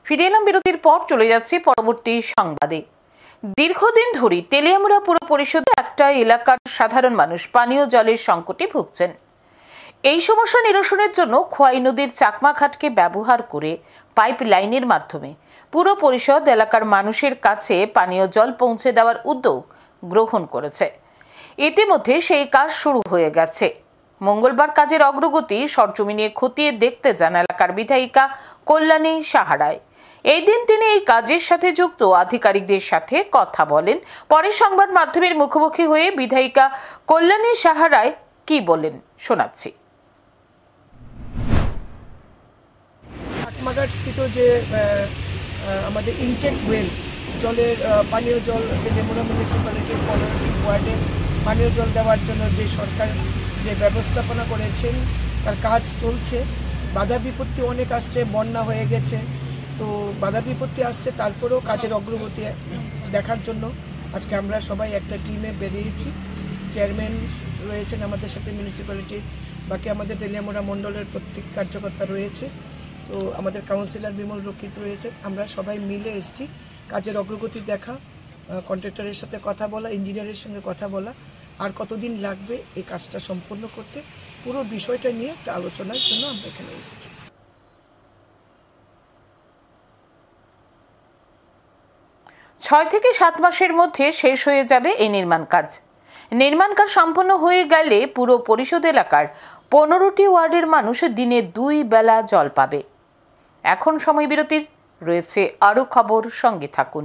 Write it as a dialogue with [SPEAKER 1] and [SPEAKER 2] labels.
[SPEAKER 1] ফিরে এলাম বিরতির পর, চলে যাচ্ছি পরবর্তী সংবাদে। দীর্ঘদিন ধরে তেলিয়ামুড়া পুর পরিষদে একটা এলাকার সাধারণ মানুষ পানীয় জলের সংকটে ভুগছেন। এই সমস্যা নিরসনের জন্য খোয়াই নদীর চাকমা ঘাটকে ব্যবহার করে পাইপ লাইনের মাধ্যমে পুর পরিষদ এলাকার মানুষের কাছে পানীয় জল পৌঁছে দেওয়ার উদ্যোগ গ্রহণ করেছে। ইতিমধ্যে সেই কাজ শুরু হয়ে গেছে। মঙ্গলবার কাজের অগ্রগতি সরজমিনে খতিয়ে দেখতে যান এলাকার বিধায়িকা কল্যাণী সাহারায়। এই দিন তিনি এই কাজের সাথে যুক্ত আধিকারিকদের সাথে কথা বলেন। পরে সংবাদ মাধ্যমের মুখোমুখি হয়ে বিধায়িকা কল্যাণী সাহারায় কি বলেন শোনাচ্ছি।
[SPEAKER 2] চাকমাঘাট স্থিত যে আমাদের ইনটেক ওয়েল জলের পানীয় জল তেলিয়ামুড়া মিউনিসিপ্যালিটির 15টি ওয়ার্ডে পানীয় জল দেওয়ার জন্য যে সরকার যে ব্যবস্থাপনা করেছেন তার কাজ চলছে। বাধা বিপত্তি অনেক আসছে, বন্যা হয়ে গেছে, তো বাধা বিপত্তি আসছে, তারপরেও কাজের অগ্রগতি দেখার জন্য আজকে আমরা সবাই একটা টিমে বেরিয়েছি। চেয়ারম্যান রয়েছেন আমাদের সাথে মিউনিসিপ্যালিটির, বাকি আমাদের তেলিয়ামুড়া মণ্ডলের প্রত্যেক কার্যকর্তা রয়েছে, তো আমাদের কাউন্সিলর বিমল রক্ষিত রয়েছে। আমরা সবাই মিলে এসেছি কাজের অগ্রগতি দেখা, কন্ট্রাক্টরের সাথে কথা বলা, ইঞ্জিনিয়ারের সঙ্গে কথা বলা, আর কতদিন লাগবে এই কাজটা সম্পূর্ণ করতে, পুরো বিষয়টা নিয়ে একটা আলোচনার জন্য আমরা এখানে এসেছি।
[SPEAKER 1] 6 থেকে 7 মাসের মধ্যে শেষ হয়ে যাবে এই নির্মাণ কাজ। নির্মাণ কাজ সম্পন্ন হয়ে গেলে পুরো পরিষদ এলাকার 15টি ওয়ার্ডের মানুষ দিনে 2 বেলা জল পাবে। এখন সময় বিরতির, রয়েছে আরো খবর, সঙ্গে থাকুন।